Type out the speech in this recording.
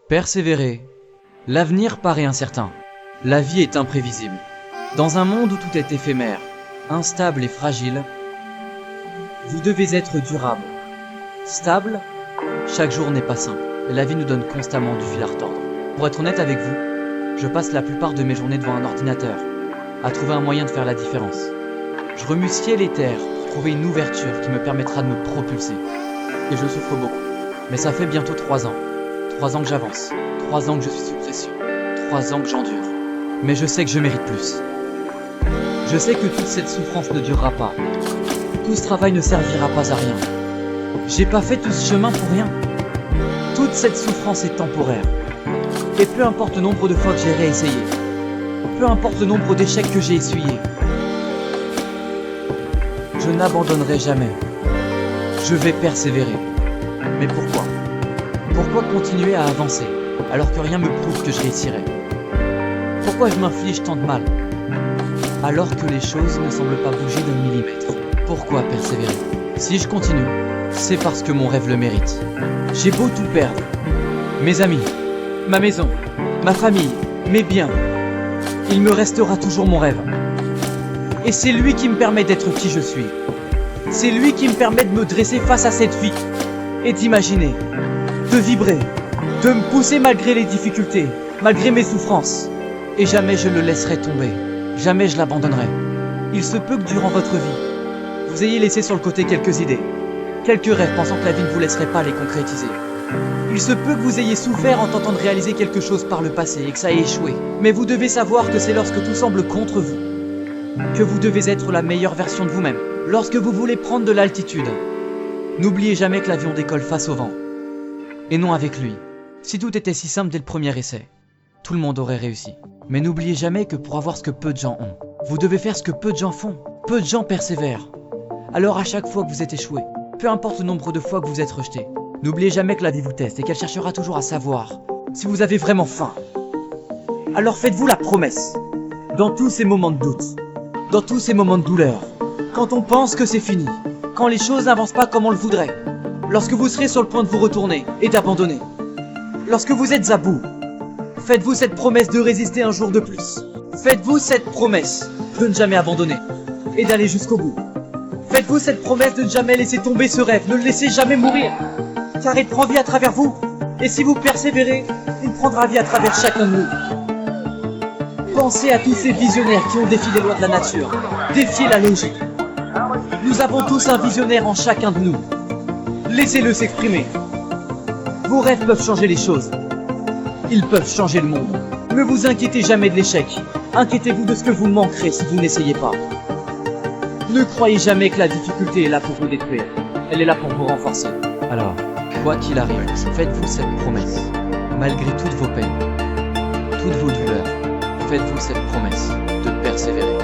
Persévérer. L'avenir paraît incertain. La vie est imprévisible. Dans un monde où tout est éphémère, instable et fragile, vous devez être durable. Stable, chaque jour n'est pas simple. Et la vie nous donne constamment du fil à retordre. Pour être honnête avec vous, je passe la plupart de mes journées devant un ordinateur, à trouver un moyen de faire la différence. Je remue ciel et terre pour trouver une ouverture qui me permettra de me propulser. Et je souffre beaucoup. Mais ça fait bientôt 3 ans. 3 ans que j'avance. 3 ans que je suis sous pression. 3 ans que j'endure. Mais je sais que je mérite plus. Je sais que toute cette souffrance ne durera pas. Tout ce travail ne servira pas à rien. J'ai pas fait tout ce chemin pour rien. Toute cette souffrance est temporaire. Et peu importe le nombre de fois que j'ai réessayé, peu importe le nombre d'échecs que j'ai essuyés, je n'abandonnerai jamais. Je vais persévérer. Mais pourquoi? Pourquoi continuer à avancer alors que rien me prouve que je réussirai? Pourquoi je m'inflige tant de mal alors que les choses ne semblent pas bouger d'un millimètre? Pourquoi persévérer? Si je continue, c'est parce que mon rêve le mérite. J'ai beau tout perdre, mes amis, ma maison, ma famille, mes biens, il me restera toujours mon rêve. Et c'est lui qui me permet d'être qui je suis. C'est lui qui me permet de me dresser face à cette vie et d'imaginer, de vibrer, de me pousser malgré les difficultés, malgré mes souffrances. Et jamais je le laisserai tomber, jamais je l'abandonnerai. Il se peut que durant votre vie, vous ayez laissé sur le côté quelques idées, quelques rêves pensant que la vie ne vous laisserait pas les concrétiser. Il se peut que vous ayez souffert en tentant de réaliser quelque chose par le passé et que ça ait échoué. Mais vous devez savoir que c'est lorsque tout semble contre vous que vous devez être la meilleure version de vous-même. Lorsque vous voulez prendre de l'altitude, n'oubliez jamais que l'avion décolle face au vent, et non avec lui. Si tout était si simple dès le premier essai, tout le monde aurait réussi. Mais n'oubliez jamais que pour avoir ce que peu de gens ont, vous devez faire ce que peu de gens font. Peu de gens persévèrent. Alors à chaque fois que vous êtes échoué, peu importe le nombre de fois que vous êtes rejeté, n'oubliez jamais que la vie vous teste et qu'elle cherchera toujours à savoir si vous avez vraiment faim. Alors faites-vous la promesse, dans tous ces moments de doute, dans tous ces moments de douleur, quand on pense que c'est fini, quand les choses n'avancent pas comme on le voudrait, lorsque vous serez sur le point de vous retourner et d'abandonner, lorsque vous êtes à bout, faites-vous cette promesse de résister un jour de plus. Faites-vous cette promesse de ne jamais abandonner et d'aller jusqu'au bout. Faites-vous cette promesse de ne jamais laisser tomber ce rêve, ne le laissez jamais mourir, car il prend vie à travers vous. Et si vous persévérez, il prendra vie à travers chacun de nous. Pensez à tous ces visionnaires qui ont défié les lois de la nature, défié la logique. Nous avons tous un visionnaire en chacun de nous. Laissez-le s'exprimer. Vos rêves peuvent changer les choses. Ils peuvent changer le monde. Ne vous inquiétez jamais de l'échec. Inquiétez-vous de ce que vous manquerez si vous n'essayez pas. Ne croyez jamais que la difficulté est là pour vous détruire. Elle est là pour vous renforcer. Alors, quoi qu'il arrive, faites-vous cette promesse. Malgré toutes vos peines, toutes vos douleurs, faites-vous cette promesse de persévérer.